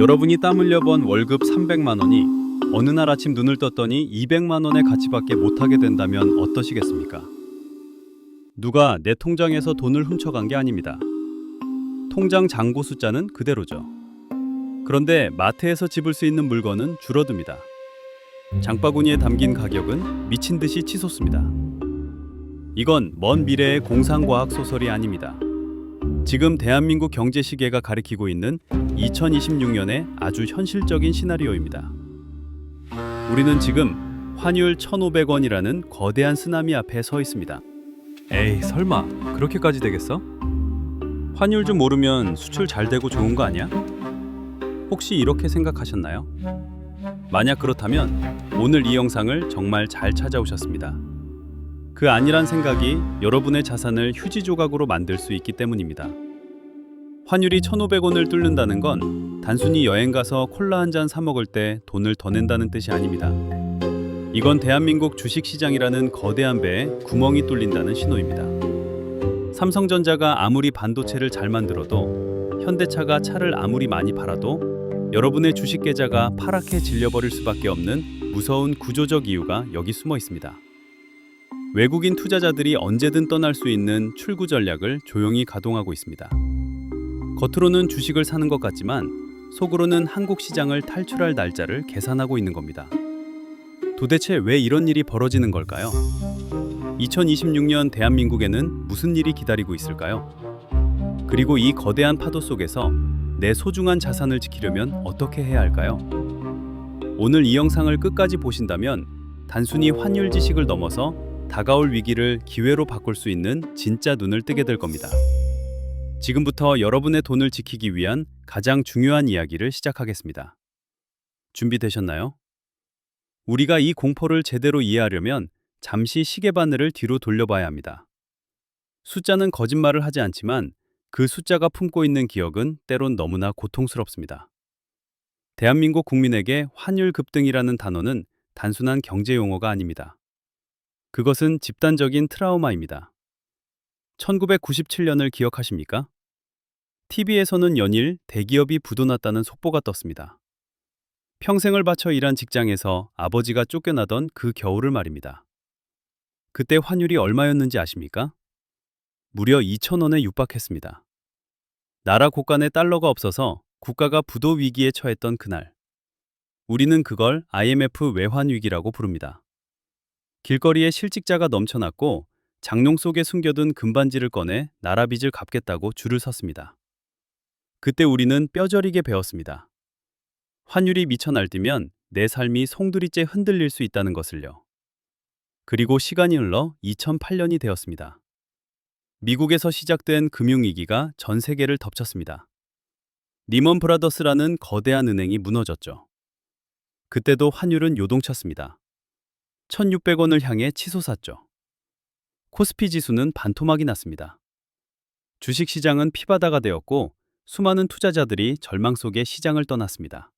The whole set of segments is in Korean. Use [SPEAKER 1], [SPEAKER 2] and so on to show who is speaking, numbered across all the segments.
[SPEAKER 1] 여러분이 땀 흘려 번 월급 300만 원이 어느 날 아침 눈을 떴더니 200만 원의 가치밖에 못하게 된다면 어떠시겠습니까? 누가 내 통장에서 돈을 훔쳐간 게 아닙니다. 통장 잔고 숫자는 그대로죠. 그런데 마트에서 집을 수 있는 물건은 줄어듭니다. 장바구니에 담긴 가격은 미친 듯이 치솟습니다. 이건 먼 미래의 공상과학 소설이 아닙니다. 지금 대한민국 경제 시계가 가리키고 있는 2026년의 아주 현실적인 시나리오입니다. 우리는 지금 환율 1,500원이라는 거대한 쓰나미 앞에 서 있습니다. 에이, 설마 그렇게까지 되겠어? 환율 좀 오르면 수출 잘 되고 좋은 거 아니야? 혹시 이렇게 생각하셨나요? 만약 그렇다면 오늘 이 영상을 정말 잘 찾아오셨습니다. 그 아니란 생각이 여러분의 자산을 휴지 조각으로 만들 수 있기 때문입니다. 환율이 1,500원을 뚫는다는 건 단순히 여행 가서 콜라 한 잔 사 먹을 때 돈을 더 낸다는 뜻이 아닙니다. 이건 대한민국 주식시장이라는 거대한 배에 구멍이 뚫린다는 신호입니다. 삼성전자가 아무리 반도체를 잘 만들어도, 현대차가 차를 아무리 많이 팔아도 여러분의 주식 계좌가 파랗게 질려버릴 수밖에 없는 무서운 구조적 이유가 여기 숨어 있습니다. 외국인 투자자들이 언제든 떠날 수 있는 출구 전략을 조용히 가동하고 있습니다. 겉으로는 주식을 사는 것 같지만 속으로는 한국 시장을 탈출할 날짜를 계산하고 있는 겁니다. 도대체 왜 이런 일이 벌어지는 걸까요? 2026년 대한민국에는 무슨 일이 기다리고 있을까요? 그리고 이 거대한 파도 속에서 내 소중한 자산을 지키려면 어떻게 해야 할까요? 오늘 이 영상을 끝까지 보신다면 단순히 환율 지식을 넘어서 다가올 위기를 기회로 바꿀 수 있는 진짜 눈을 뜨게 될 겁니다. 지금부터 여러분의 돈을 지키기 위한 가장 중요한 이야기를 시작하겠습니다. 준비되셨나요? 우리가 이 공포를 제대로 이해하려면 잠시 시계바늘을 뒤로 돌려봐야 합니다. 숫자는 거짓말을 하지 않지만 그 숫자가 품고 있는 기억은 때론 너무나 고통스럽습니다. 대한민국 국민에게 환율 급등이라는 단어는 단순한 경제 용어가 아닙니다. 그것은 집단적인 트라우마입니다. 1997년을 기억하십니까? TV에서는 연일 대기업이 부도났다는 속보가 떴습니다. 평생을 바쳐 일한 직장에서 아버지가 쫓겨나던 그 겨울을 말입니다. 그때 환율이 얼마였는지 아십니까? 무려 2,000원에 육박했습니다. 나라 곳간에 달러가 없어서 국가가 부도 위기에 처했던 그날. 우리는 그걸 IMF 외환 위기라고 부릅니다. 길거리에 실직자가 넘쳐났고 장롱 속에 숨겨둔 금반지를 꺼내 나라 빚을 갚겠다고 줄을 섰습니다. 그때 우리는 뼈저리게 배웠습니다. 환율이 미쳐 날뛰면 내 삶이 송두리째 흔들릴 수 있다는 것을요. 그리고 시간이 흘러 2008년이 되었습니다. 미국에서 시작된 금융위기가 전 세계를 덮쳤습니다. 리먼 브라더스라는 거대한 은행이 무너졌죠. 그때도 환율은 요동쳤습니다. 1,600원을 향해 치솟았죠. 코스피 지수는 반토막이 났습니다. 주식시장은 피바다가 되었고 수많은 투자자들이 절망 속에 시장을 떠났습니다.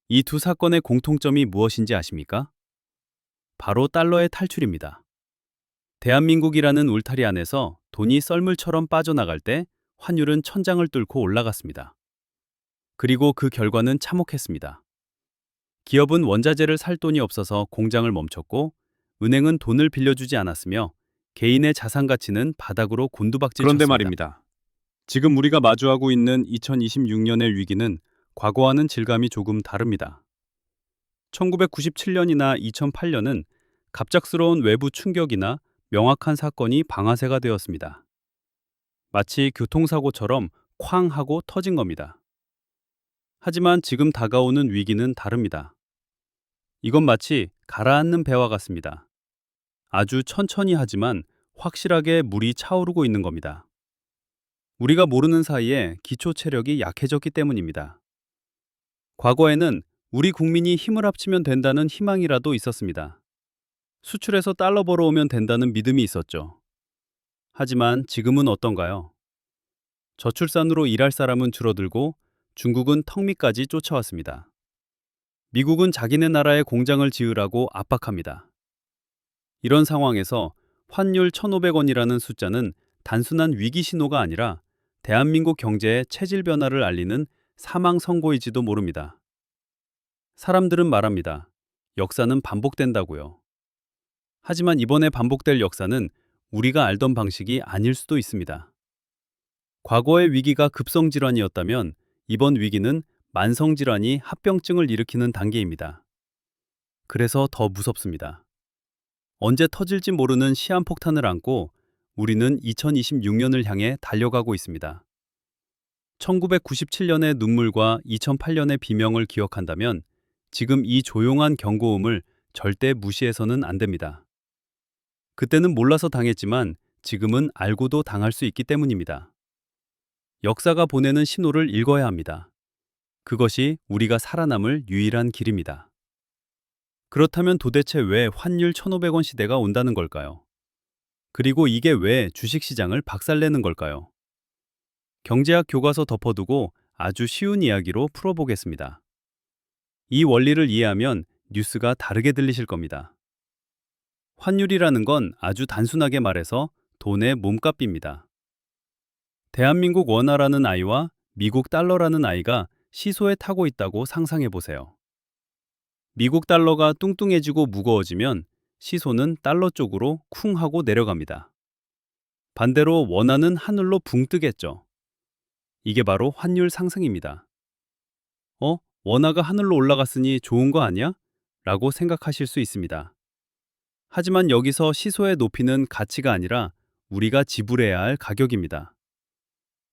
[SPEAKER 1] 이 두 사건의 공통점이 무엇인지 아십니까? 바로 달러의 탈출입니다. 대한민국이라는 울타리 안에서 돈이 썰물처럼 빠져나갈 때 환율은 천장을 뚫고 올라갔습니다. 그리고 그 결과는 참혹했습니다. 기업은 원자재를 살 돈이 없어서 공장을 멈췄고 은행은 돈을 빌려주지 않았으며 개인의 자산 가치는 바닥으로 곤두박질 쳤습니다.
[SPEAKER 2] 그런데 말입니다.
[SPEAKER 1] 지금 우리가 마주하고 있는 2026년의 위기는 과거와는 질감이 조금 다릅니다. 1997년이나 2008년은 갑작스러운 외부 충격이나 명확한 사건이 방아쇠가 되었습니다. 마치 교통사고처럼 쾅 하고 터진 겁니다. 하지만 지금 다가오는 위기는 다릅니다. 이건 마치 가라앉는 배와 같습니다. 아주 천천히 하지만 확실하게 물이 차오르고 있는 겁니다. 우리가 모르는 사이에 기초 체력이 약해졌기 때문입니다. 과거에는 우리 국민이 힘을 합치면 된다는 희망이라도 있었습니다. 수출해서 달러 벌어오면 된다는 믿음이 있었죠. 하지만 지금은 어떤가요? 저출산으로 일할 사람은 줄어들고 중국은 턱 밑까지 쫓아왔습니다. 미국은 자기네 나라에 공장을 지으라고 압박합니다. 이런 상황에서 환율 1,500원이라는 숫자는 단순한 위기 신호가 아니라 대한민국 경제의 체질 변화를 알리는 사망 선고일지도 모릅니다. 사람들은 말합니다. 역사는 반복된다고요. 하지만 이번에 반복될 역사는 우리가 알던 방식이 아닐 수도 있습니다. 과거의 위기가 급성질환이었다면 이번 위기는 만성질환이 합병증을 일으키는 단계입니다. 그래서 더 무섭습니다. 언제 터질지 모르는 시한폭탄을 안고 우리는 2026년을 향해 달려가고 있습니다. 1997년의 눈물과 2008년의 비명을 기억한다면 지금 이 조용한 경고음을 절대 무시해서는 안 됩니다. 그때는 몰라서 당했지만 지금은 알고도 당할 수 있기 때문입니다. 역사가 보내는 신호를 읽어야 합니다. 그것이 우리가 살아남을 유일한 길입니다. 그렇다면 도대체 왜 환율 1,500원 시대가 온다는 걸까요? 그리고 이게 왜 주식시장을 박살내는 걸까요? 경제학 교과서 덮어두고 아주 쉬운 이야기로 풀어보겠습니다. 이 원리를 이해하면 뉴스가 다르게 들리실 겁니다. 환율이라는 건 아주 단순하게 말해서 돈의 몸값입니다. 대한민국 원화라는 아이와 미국 달러라는 아이가 시소에 타고 있다고 상상해 보세요. 미국 달러가 뚱뚱해지고 무거워지면 시소는 달러 쪽으로 쿵 하고 내려갑니다. 반대로 원화는 하늘로 붕 뜨겠죠. 이게 바로 환율 상승입니다. 원화가 하늘로 올라갔으니 좋은 거 아니야? 라고 생각하실 수 있습니다. 하지만 여기서 시소의 높이는 가치가 아니라 우리가 지불해야 할 가격입니다.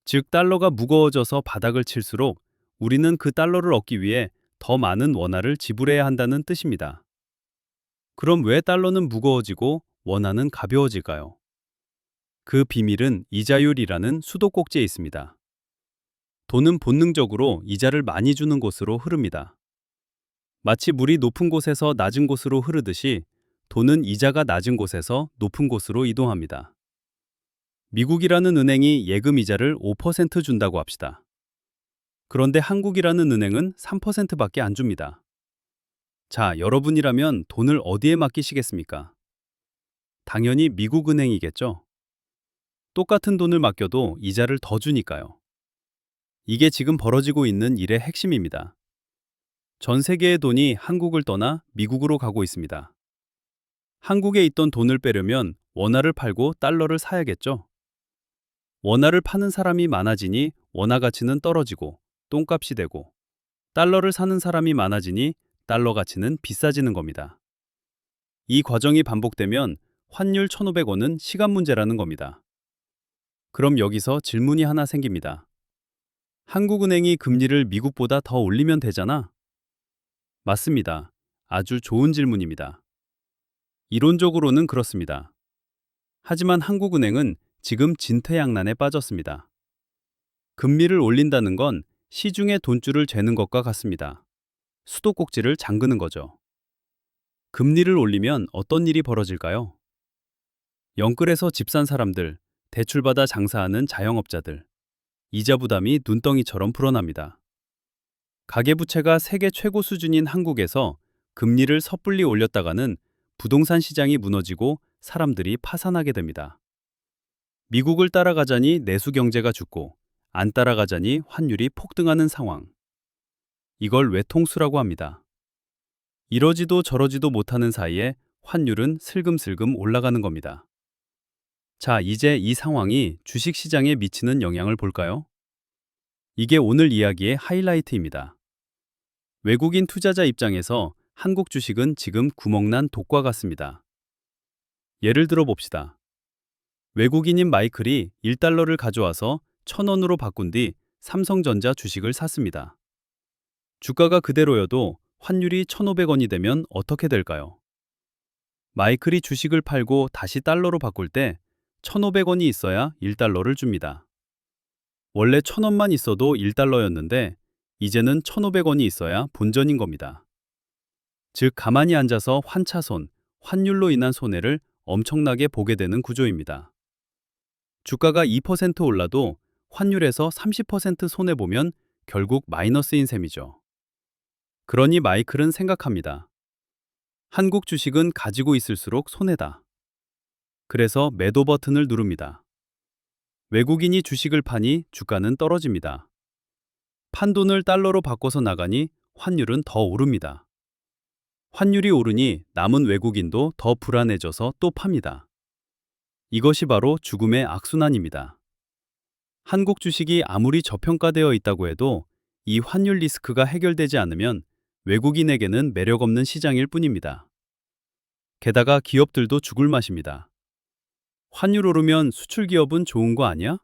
[SPEAKER 1] 즉, 달러가 무거워져서 바닥을 칠수록 우리는 그 달러를 얻기 위해 더 많은 원화를 지불해야 한다는 뜻입니다. 그럼 왜 달러는 무거워지고 원화는 가벼워질까요? 그 비밀은 이자율이라는 수도꼭지에 있습니다. 돈은 본능적으로 이자를 많이 주는 곳으로 흐릅니다. 마치 물이 높은 곳에서 낮은 곳으로 흐르듯이 돈은 이자가 낮은 곳에서 높은 곳으로 이동합니다. 미국이라는 은행이 예금 이자를 5% 준다고 합시다. 그런데 한국이라는 은행은 3%밖에 안 줍니다. 자, 여러분이라면 돈을 어디에 맡기시겠습니까? 당연히 미국 은행이겠죠. 똑같은 돈을 맡겨도 이자를 더 주니까요. 이게 지금 벌어지고 있는 일의 핵심입니다. 전 세계의 돈이 한국을 떠나 미국으로 가고 있습니다. 한국에 있던 돈을 빼려면 원화를 팔고 달러를 사야겠죠. 원화를 파는 사람이 많아지니 원화 가치는 떨어지고 똥값이 되고 달러를 사는 사람이 많아지니 달러 가치는 비싸지는 겁니다. 이 과정이 반복되면 환율 1,500원은 시간 문제라는 겁니다. 그럼 여기서 질문이 하나 생깁니다. 한국은행이 금리를 미국보다 더 올리면 되잖아? 맞습니다. 아주 좋은 질문입니다. 이론적으로는 그렇습니다. 하지만 한국은행은 지금 진퇴양난에 빠졌습니다. 금리를 올린다는 건 시중의 돈줄을 재는 것과 같습니다. 수도꼭지를 잠그는 거죠. 금리를 올리면 어떤 일이 벌어질까요? 영끌에서 집 산 사람들, 대출받아 장사하는 자영업자들, 이자 부담이 눈덩이처럼 불어납니다. 가계부채가 세계 최고 수준인 한국에서 금리를 섣불리 올렸다가는 부동산 시장이 무너지고 사람들이 파산하게 됩니다. 미국을 따라가자니 내수 경제가 죽고 안 따라가자니 환율이 폭등하는 상황. 이걸 외통수라고 합니다. 이러지도 저러지도 못하는 사이에 환율은 슬금슬금 올라가는 겁니다. 자, 이제 이 상황이 주식시장에 미치는 영향을 볼까요? 이게 오늘 이야기의 하이라이트입니다. 외국인 투자자 입장에서 한국 주식은 지금 구멍난 독과 같습니다. 예를 들어 봅시다. 외국인인 마이클이 1달러를 가져와서 1,000원으로 바꾼 뒤 삼성전자 주식을 샀습니다. 주가가 그대로여도 환율이 1,500원이 되면 어떻게 될까요? 마이클이 주식을 팔고 다시 달러로 바꿀 때 1,500원이 있어야 1달러를 줍니다. 원래 1,000원만 있어도 1달러였는데 이제는 1,500원이 있어야 본전인 겁니다. 즉, 가만히 앉아서 환차손, 환율로 인한 손해를 엄청나게 보게 되는 구조입니다. 주가가 2% 올라도 환율에서 30% 손해보면 결국 마이너스인 셈이죠. 그러니 마이클은 생각합니다. 한국 주식은 가지고 있을수록 손해다. 그래서 매도 버튼을 누릅니다. 외국인이 주식을 파니 주가는 떨어집니다. 판돈을 달러로 바꿔서 나가니 환율은 더 오릅니다. 환율이 오르니 남은 외국인도 더 불안해져서 또 팝니다. 이것이 바로 죽음의 악순환입니다. 한국 주식이 아무리 저평가되어 있다고 해도 이 환율 리스크가 해결되지 않으면 외국인에게는 매력 없는 시장일 뿐입니다. 게다가 기업들도 죽을 맛입니다. 환율 오르면 수출 기업은 좋은 거 아니야?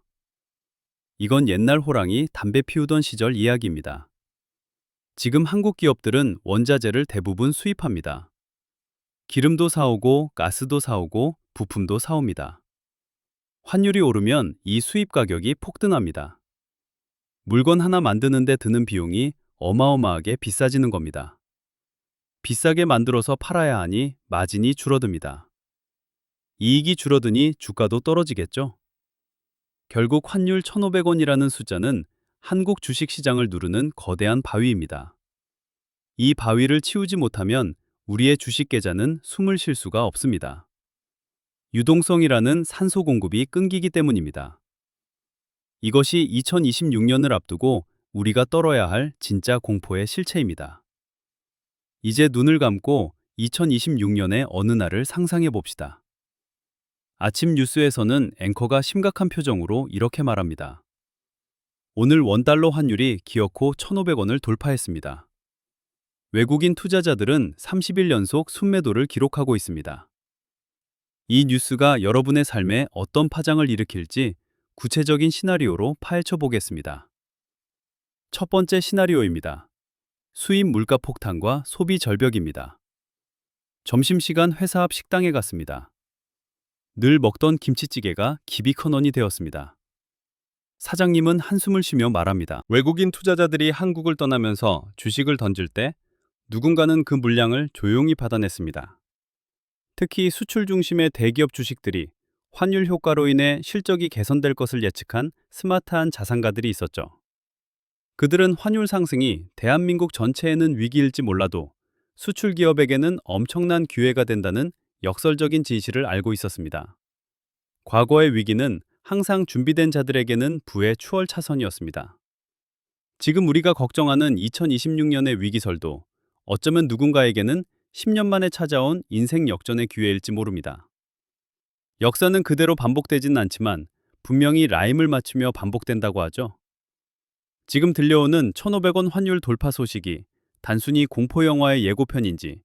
[SPEAKER 1] 이건 옛날 호랑이 담배 피우던 시절 이야기입니다. 지금 한국 기업들은 원자재를 대부분 수입합니다. 기름도 사오고 가스도 사오고 부품도 사옵니다. 환율이 오르면 이 수입 가격이 폭등합니다. 물건 하나 만드는데 드는 비용이 어마어마하게 비싸지는 겁니다. 비싸게 만들어서 팔아야 하니 마진이 줄어듭니다. 이익이 줄어드니 주가도 떨어지겠죠? 결국 환율 1,500원이라는 숫자는 한국 주식 시장을 누르는 거대한 바위입니다. 이 바위를 치우지 못하면 우리의 주식 계좌는 숨을 쉴 수가 없습니다. 유동성이라는 산소 공급이 끊기기 때문입니다. 이것이 2026년을 앞두고 우리가 떨어야 할 진짜 공포의 실체입니다. 이제 눈을 감고 2026년의 어느 날을 상상해 봅시다. 아침 뉴스에서는 앵커가 심각한 표정으로 이렇게 말합니다. 오늘 원달러 환율이 기어코 1,500원을 돌파했습니다. 외국인 투자자들은 30일 연속 순매도를 기록하고 있습니다. 이 뉴스가 여러분의 삶에 어떤 파장을 일으킬지 구체적인 시나리오로 파헤쳐 보겠습니다. 첫 번째 시나리오입니다. 수입 물가 폭탄과 소비 절벽입니다. 점심시간 회사 앞 식당에 갔습니다. 늘 먹던 김치찌개가 기비컨원이 되었습니다. 사장님은 한숨을 쉬며 말합니다. 외국인 투자자들이 한국을 떠나면서 주식을 던질 때 누군가는 그 물량을 조용히 받아냈습니다. 특히 수출 중심의 대기업 주식들이 환율 효과로 인해 실적이 개선될 것을 예측한 스마트한 자산가들이 있었죠. 그들은 환율 상승이 대한민국 전체에는 위기일지 몰라도 수출 기업에게는 엄청난 기회가 된다는 역설적인 진실을 알고 있었습니다. 과거의 위기는 항상 준비된 자들에게는 부의 추월차선이었습니다. 지금 우리가 걱정하는 2026년의 위기설도 어쩌면 누군가에게는 10년 만에 찾아온 인생 역전의 기회일지 모릅니다. 역사는 그대로 반복되진 않지만 분명히 라임을 맞추며 반복된다고 하죠. 지금 들려오는 1,500원 환율 돌파 소식이 단순히 공포영화의 예고편인지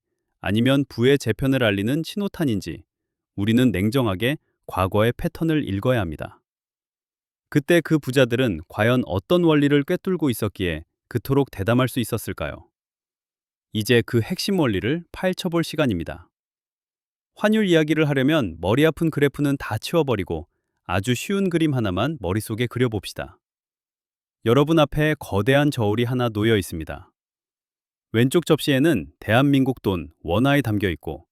[SPEAKER 1] 아니면 부의 재편을 알리는 신호탄인지 우리는 냉정하게 과거의 패턴을 읽어야 합니다. 그때 그 부자들은 과연 어떤 원리를 꿰뚫고 있었기에 그토록 대담할 수 있었을까요? 이제 그 핵심 원리를 파헤쳐 볼 시간입니다. 환율 이야기를 하려면 머리 아픈 그래프는 다 치워버리고 아주 쉬운 그림 하나만 머릿속에 그려봅시다. 여러분 앞에 거대한 저울이 하나 놓여 있습니다. 왼쪽 접시에는 대한민국 돈, 원화에 담겨 있고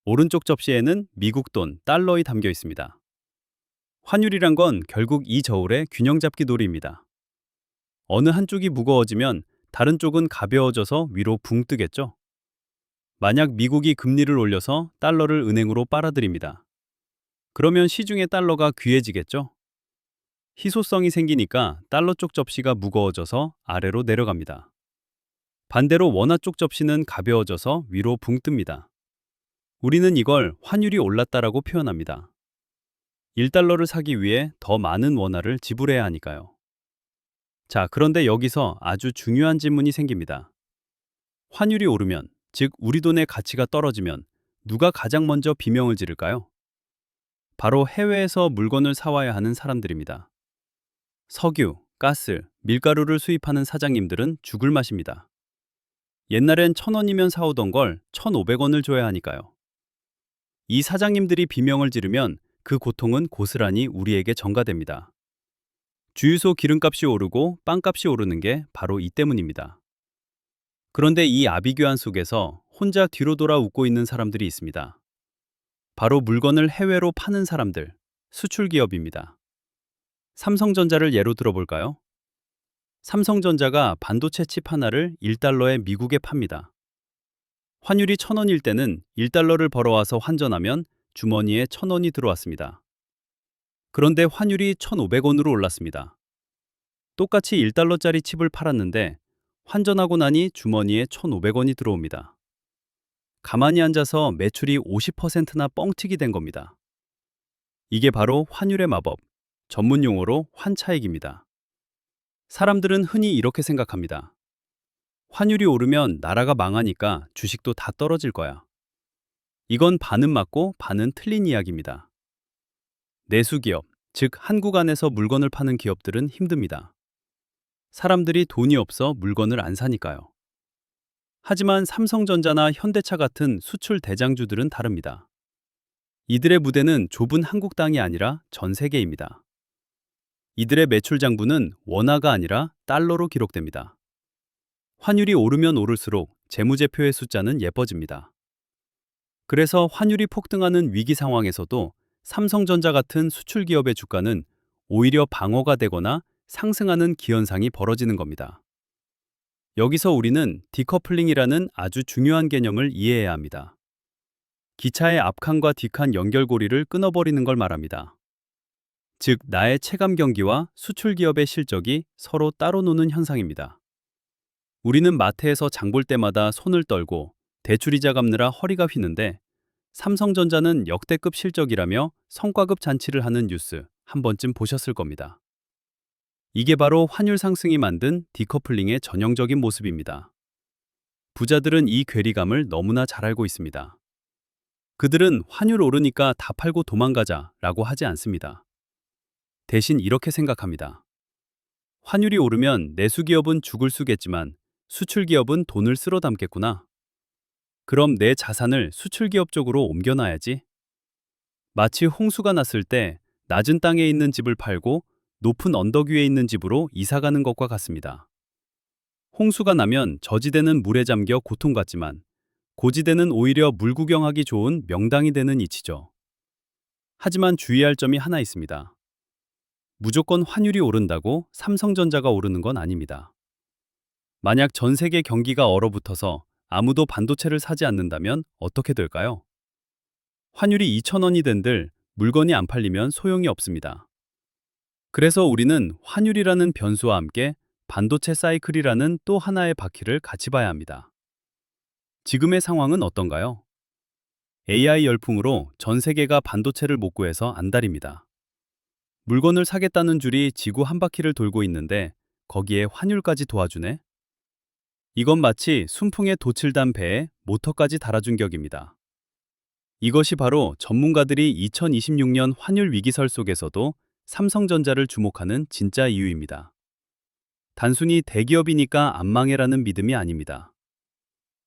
[SPEAKER 1] 오른쪽 접시에는 미국 돈, 달러에 담겨 있습니다. 환율이란 건 결국 이 저울의 균형 잡기 놀이입니다. 어느 한쪽이 무거워지면 다른 쪽은 가벼워져서 위로 붕 뜨겠죠? 만약 미국이 금리를 올려서 달러를 은행으로 빨아들입니다. 그러면 시중의 달러가 귀해지겠죠? 희소성이 생기니까 달러 쪽 접시가 무거워져서 아래로 내려갑니다. 반대로 원화 쪽 접시는 가벼워져서 위로 붕 뜹니다. 우리는 이걸 환율이 올랐다라고 표현합니다. 1달러를 사기 위해 더 많은 원화를 지불해야 하니까요. 자, 그런데 여기서 아주 중요한 질문이 생깁니다. 환율이 오르면, 즉 우리 돈의 가치가 떨어지면 누가 가장 먼저 비명을 지를까요? 바로 해외에서 물건을 사와야 하는 사람들입니다. 석유, 가스, 밀가루를 수입하는 사장님들은 죽을 맛입니다. 옛날엔 1,000원이면 사오던 걸 1,500원을 줘야 하니까요. 이 사장님들이 비명을 지르면 그 고통은 고스란히 우리에게 전가됩니다. 주유소 기름값이 오르고 빵값이 오르는 게 바로 이 때문입니다. 그런데 이 아비규환 속에서 혼자 뒤로 돌아 웃고 있는 사람들이 있습니다. 바로 물건을 해외로 파는 사람들, 수출 기업입니다. 삼성전자를 예로 들어볼까요? 삼성전자가 반도체 칩 하나를 1달러에 미국에 팝니다. 환율이 1,000원일 때는 1달러를 벌어와서 환전하면 주머니에 1,000원이 들어왔습니다. 그런데 환율이 1,500원으로 올랐습니다. 똑같이 1달러짜리 칩을 팔았는데 환전하고 나니 주머니에 1,500원이 들어옵니다. 가만히 앉아서 매출이 50%나 뻥튀기 된 겁니다. 이게 바로 환율의 마법, 전문 용어로 환차익입니다. 사람들은 흔히 이렇게 생각합니다. 환율이 오르면 나라가 망하니까 주식도 다 떨어질 거야. 이건 반은 맞고 반은 틀린 이야기입니다. 내수기업, 즉 한국 안에서 물건을 파는 기업들은 힘듭니다. 사람들이 돈이 없어 물건을 안 사니까요. 하지만 삼성전자나 현대차 같은 수출 대장주들은 다릅니다. 이들의 무대는 좁은 한국 땅이 아니라 전 세계입니다. 이들의 매출 장부는 원화가 아니라 달러로 기록됩니다. 환율이 오르면 오를수록 재무제표의 숫자는 예뻐집니다. 그래서 환율이 폭등하는 위기 상황에서도 삼성전자 같은 수출 기업의 주가는 오히려 방어가 되거나 상승하는 기현상이 벌어지는 겁니다. 여기서 우리는 디커플링이라는 아주 중요한 개념을 이해해야 합니다. 기차의 앞칸과 뒷칸 연결고리를 끊어버리는 걸 말합니다. 즉, 나의 체감 경기와 수출 기업의 실적이 서로 따로 노는 현상입니다. 우리는 마트에서 장볼 때마다 손을 떨고 대출이자 갚느라 허리가 휘는데 삼성전자는 역대급 실적이라며 성과급 잔치를 하는 뉴스 한 번쯤 보셨을 겁니다. 이게 바로 환율 상승이 만든 디커플링의 전형적인 모습입니다. 부자들은 이 괴리감을 너무나 잘 알고 있습니다. 그들은 환율 오르니까 다 팔고 도망가자 라고 하지 않습니다. 대신 이렇게 생각합니다. 환율이 오르면 내수기업은 죽을 쓰겠지만 수출기업은 돈을 쓸어 담겠구나. 그럼 내 자산을 수출기업 쪽으로 옮겨놔야지. 마치 홍수가 났을 때 낮은 땅에 있는 집을 팔고 높은 언덕 위에 있는 집으로 이사가는 것과 같습니다. 홍수가 나면 저지대는 물에 잠겨 고통 같지만 고지대는 오히려 물 구경하기 좋은 명당이 되는 이치죠. 하지만 주의할 점이 하나 있습니다. 무조건 환율이 오른다고 삼성전자가 오르는 건 아닙니다. 만약 전 세계 경기가 얼어붙어서 아무도 반도체를 사지 않는다면 어떻게 될까요? 환율이 2,000원이 된들 물건이 안 팔리면 소용이 없습니다. 그래서 우리는 환율이라는 변수와 함께 반도체 사이클이라는 또 하나의 바퀴를 같이 봐야 합니다. 지금의 상황은 어떤가요? AI 열풍으로 전 세계가 반도체를 못 구해서 안달입니다. 물건을 사겠다는 줄이 지구 한 바퀴를 돌고 있는데 거기에 환율까지 도와주네? 이건 마치 순풍에 돛을 배에 모터까지 달아준 격입니다. 이것이 바로 전문가들이 2026년 환율 위기설 속에서도 삼성전자를 주목하는 진짜 이유입니다. 단순히 대기업이니까 안 망해라는 믿음이 아닙니다.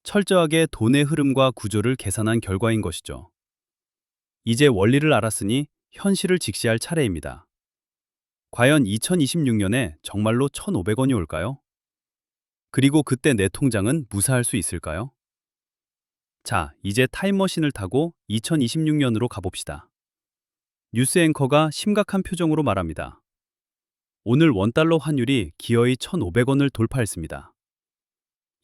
[SPEAKER 1] 철저하게 돈의 흐름과 구조를 계산한 결과인 것이죠. 이제 원리를 알았으니 현실을 직시할 차례입니다. 과연 2026년에 정말로 1,500원이 올까요? 그리고 그때 내 통장은 무사할 수 있을까요? 자, 이제 타임머신을 타고 2026년으로 가봅시다. 뉴스 앵커가 심각한 표정으로 말합니다. 오늘 원달러 환율이 기어이 1,500원을 돌파했습니다.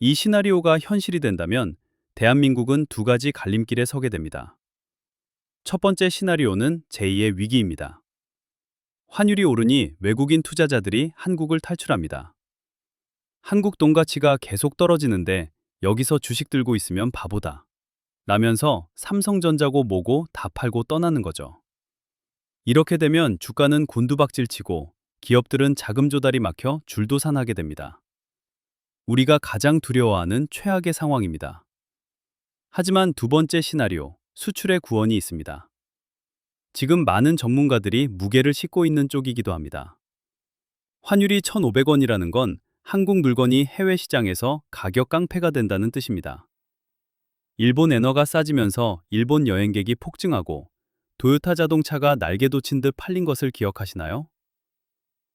[SPEAKER 1] 이 시나리오가 현실이 된다면 대한민국은 두 가지 갈림길에 서게 됩니다. 첫 번째 시나리오는 제2의 위기입니다. 환율이 오르니 외국인 투자자들이 한국을 탈출합니다. 한국 돈 가치가 계속 떨어지는데 여기서 주식 들고 있으면 바보다 라면서 삼성전자고 뭐고 다 팔고 떠나는 거죠. 이렇게 되면 주가는 곤두박질치고 기업들은 자금 조달이 막혀 줄도산하게 됩니다. 우리가 가장 두려워하는 최악의 상황입니다. 하지만 두 번째 시나리오, 수출의 구원이 있습니다. 지금 많은 전문가들이 무게를 싣고 있는 쪽이기도 합니다. 환율이 1,500원이라는 건 한국 물건이 해외 시장에서 가격 깡패가 된다는 뜻입니다. 일본 엔화가 싸지면서 일본 여행객이 폭증하고 도요타 자동차가 날개 돋친 듯 팔린 것을 기억하시나요?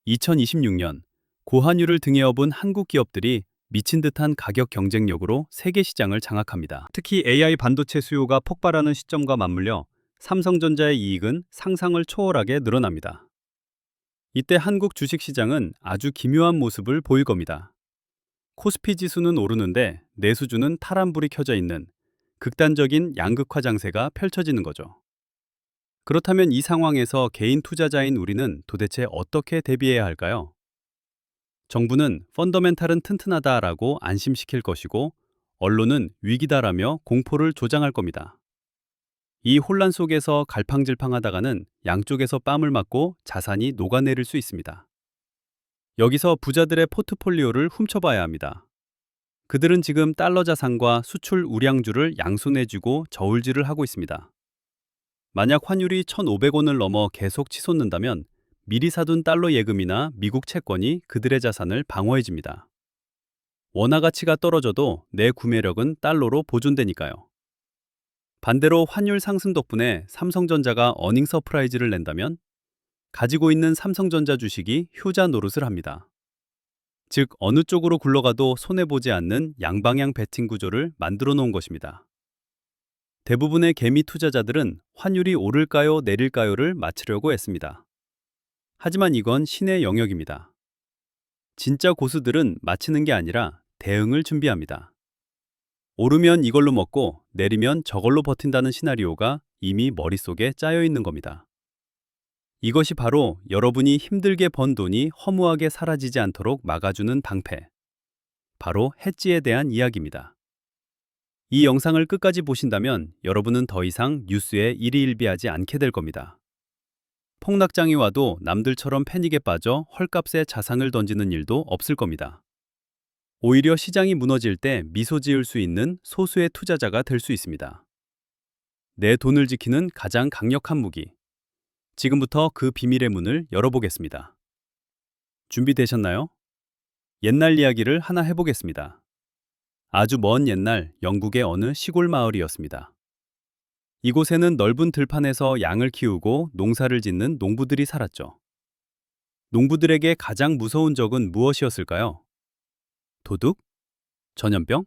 [SPEAKER 1] 2026년 고환율을 등에 업은 한국 기업들이 미친 듯한 가격 경쟁력으로 세계 시장을 장악합니다. 특히 AI 반도체 수요가 폭발하는 시점과 맞물려 삼성전자의 이익은 상상을 초월하게 늘어납니다. 이때 한국 주식시장은 아주 기묘한 모습을 보일 겁니다. 코스피 지수는 오르는데 내수주는 타란불이 켜져 있는 극단적인 양극화 장세가 펼쳐지는 거죠. 그렇다면 이 상황에서 개인 투자자인 우리는 도대체 어떻게 대비해야 할까요? 정부는 펀더멘탈은 튼튼하다라고 안심시킬 것이고 언론은 위기다라며 공포를 조장할 겁니다. 이 혼란 속에서 갈팡질팡하다가는 양쪽에서 뺨을 맞고 자산이 녹아내릴 수 있습니다. 여기서 부자들의 포트폴리오를 훔쳐봐야 합니다. 그들은 지금 달러 자산과 수출 우량주를 양손에 쥐고 저울질을 하고 있습니다. 만약 환율이 1,500원을 넘어 계속 치솟는다면 미리 사둔 달러 예금이나 미국 채권이 그들의 자산을 방어해줍니다. 원화 가치가 떨어져도 내 구매력은 달러로 보존되니까요. 반대로 환율 상승 덕분에 삼성전자가 어닝 서프라이즈를 낸다면 가지고 있는 삼성전자 주식이 효자 노릇을 합니다. 즉, 어느 쪽으로 굴러가도 손해보지 않는 양방향 베팅 구조를 만들어 놓은 것입니다. 대부분의 개미 투자자들은 환율이 오를까요, 내릴까요를 맞추려고 했습니다. 하지만 이건 신의 영역입니다. 진짜 고수들은 맞히는 게 아니라 대응을 준비합니다. 오르면 이걸로 먹고 내리면 저걸로 버틴다는 시나리오가 이미 머릿속에 짜여 있는 겁니다. 이것이 바로 여러분이 힘들게 번 돈이 허무하게 사라지지 않도록 막아주는 방패. 바로 해지에 대한 이야기입니다. 이 영상을 끝까지 보신다면 여러분은 더 이상 뉴스에 일희일비하지 않게 될 겁니다. 폭락장이 와도 남들처럼 패닉에 빠져 헐값에 자산을 던지는 일도 없을 겁니다. 오히려 시장이 무너질 때 미소 지을 수 있는 소수의 투자자가 될 수 있습니다. 내 돈을 지키는 가장 강력한 무기. 지금부터 그 비밀의 문을 열어보겠습니다. 준비되셨나요? 옛날 이야기를 하나 해보겠습니다. 아주 먼 옛날 영국의 어느 시골 마을이었습니다. 이곳에는 넓은 들판에서 양을 키우고 농사를 짓는 농부들이 살았죠. 농부들에게 가장 무서운 적은 무엇이었을까요? 도둑? 전염병?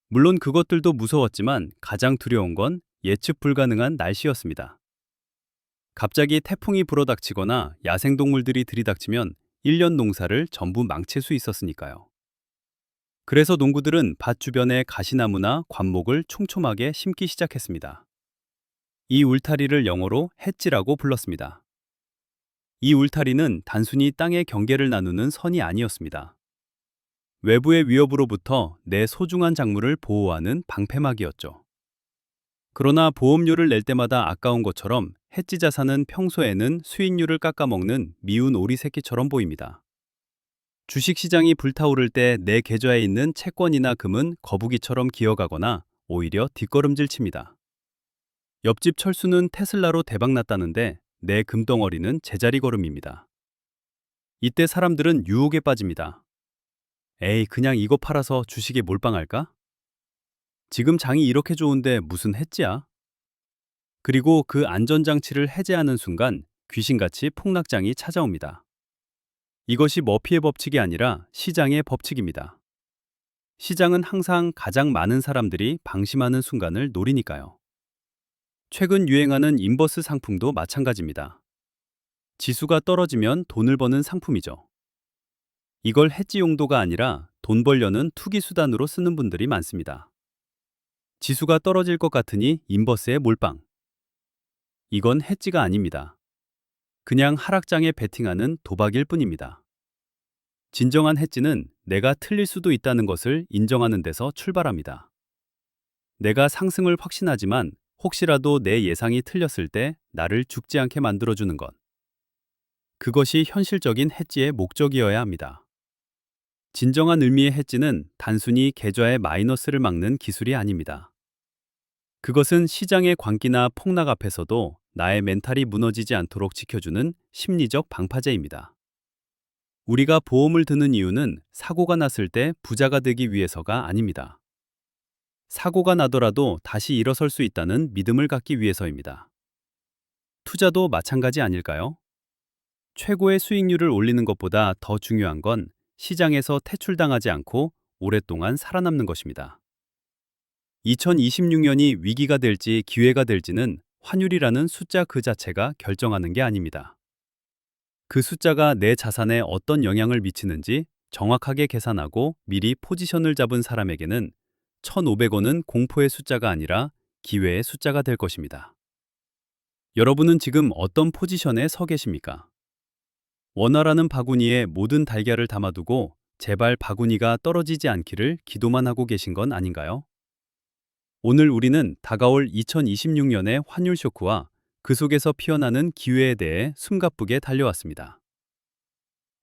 [SPEAKER 1] 물론 그것들도 무서웠지만 가장 두려운 건 예측 불가능한 날씨였습니다. 갑자기 태풍이 불어닥치거나 야생동물들이 들이닥치면 1년 농사를 전부 망칠 수 있었으니까요. 그래서 농부들은 밭 주변에 가시나무나 관목을 촘촘하게 심기 시작했습니다. 이 울타리를 영어로 해지라고 불렀습니다. 이 울타리는 단순히 땅의 경계를 나누는 선이 아니었습니다. 외부의 위협으로부터 내 소중한 작물을 보호하는 방패막이었죠. 그러나 보험료를 낼 때마다 아까운 것처럼 해지 자산은 평소에는 수익률을 깎아먹는 미운 오리 새끼처럼 보입니다. 주식시장이 불타오를 때 내 계좌에 있는 채권이나 금은 거북이처럼 기어가거나 오히려 뒷걸음질 칩니다. 옆집 철수는 테슬라로 대박났다는데 내 금덩어리는 제자리 걸음입니다. 이때 사람들은 유혹에 빠집니다. 에이, 그냥 이거 팔아서 주식에 몰빵할까? 지금 장이 이렇게 좋은데 무슨 해지야? 그리고 그 안전장치를 해제하는 순간 귀신같이 폭락장이 찾아옵니다. 이것이 머피의 법칙이 아니라 시장의 법칙입니다. 시장은 항상 가장 많은 사람들이 방심하는 순간을 노리니까요. 최근 유행하는 인버스 상품도 마찬가지입니다. 지수가 떨어지면 돈을 버는 상품이죠. 이걸 해지 용도가 아니라 돈 벌려는 투기 수단으로 쓰는 분들이 많습니다. 지수가 떨어질 것 같으니 인버스에 몰빵. 이건 해지가 아닙니다. 그냥 하락장에 베팅하는 도박일 뿐입니다. 진정한 해지는 내가 틀릴 수도 있다는 것을 인정하는 데서 출발합니다. 내가 상승을 확신하지만 혹시라도 내 예상이 틀렸을 때 나를 죽지 않게 만들어주는 것. 그것이 현실적인 해지의 목적이어야 합니다. 진정한 의미의 해지는 단순히 계좌의 마이너스를 막는 기술이 아닙니다. 그것은 시장의 광기나 폭락 앞에서도 나의 멘탈이 무너지지 않도록 지켜주는 심리적 방파제입니다. 우리가 보험을 드는 이유는 사고가 났을 때 부자가 되기 위해서가 아닙니다. 사고가 나더라도 다시 일어설 수 있다는 믿음을 갖기 위해서입니다. 투자도 마찬가지 아닐까요? 최고의 수익률을 올리는 것보다 더 중요한 건 시장에서 퇴출당하지 않고 오랫동안 살아남는 것입니다. 2026년이 위기가 될지 기회가 될지는 환율이라는 숫자 그 자체가 결정하는 게 아닙니다. 그 숫자가 내 자산에 어떤 영향을 미치는지 정확하게 계산하고 미리 포지션을 잡은 사람에게는 1,500원은 공포의 숫자가 아니라 기회의 숫자가 될 것입니다. 여러분은 지금 어떤 포지션에 서 계십니까? 원활하는 바구니에 모든 달걀을 담아두고 제발 바구니가 떨어지지 않기를 기도만 하고 계신 건 아닌가요? 오늘 우리는 다가올 2026년의 환율 쇼크와 그 속에서 피어나는 기회에 대해 숨가쁘게 달려왔습니다.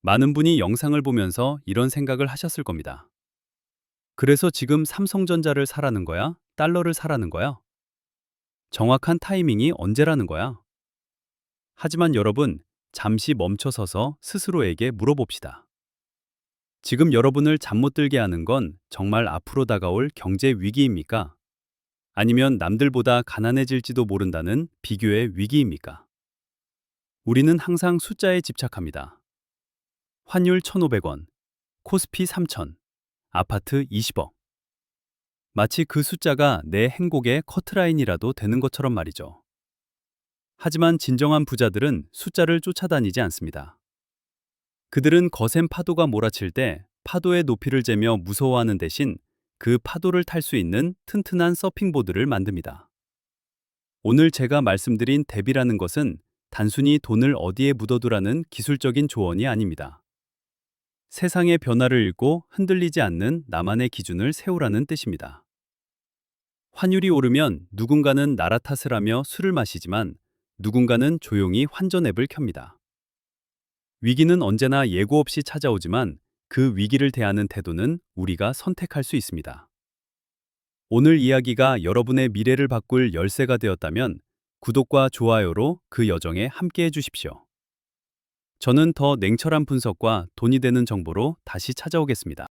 [SPEAKER 1] 많은 분이 영상을 보면서 이런 생각을 하셨을 겁니다. 그래서 지금 삼성전자를 사라는 거야? 달러를 사라는 거야? 정확한 타이밍이 언제라는 거야? 하지만 여러분, 잠시 멈춰서서 스스로에게 물어봅시다. 지금 여러분을 잠 못 들게 하는 건 정말 앞으로 다가올 경제 위기입니까? 아니면 남들보다 가난해질지도 모른다는 비교의 위기입니까? 우리는 항상 숫자에 집착합니다. 환율 1,500원, 코스피 3,000, 아파트 20억. 마치 그 숫자가 내 행복의 커트라인이라도 되는 것처럼 말이죠. 하지만 진정한 부자들은 숫자를 쫓아다니지 않습니다. 그들은 거센 파도가 몰아칠 때 파도의 높이를 재며 무서워하는 대신 그 파도를 탈 수 있는 튼튼한 서핑보드를 만듭니다. 오늘 제가 말씀드린 대비라는 것은 단순히 돈을 어디에 묻어두라는 기술적인 조언이 아닙니다. 세상의 변화를 읽고 흔들리지 않는 나만의 기준을 세우라는 뜻입니다. 환율이 오르면 누군가는 나라 탓을 하며 술을 마시지만 누군가는 조용히 환전 앱을 켭니다. 위기는 언제나 예고 없이 찾아오지만 그 위기를 대하는 태도는 우리가 선택할 수 있습니다. 오늘 이야기가 여러분의 미래를 바꿀 열쇠가 되었다면 구독과 좋아요로 그 여정에 함께해 주십시오. 저는 더 냉철한 분석과 돈이 되는 정보로 다시 찾아오겠습니다.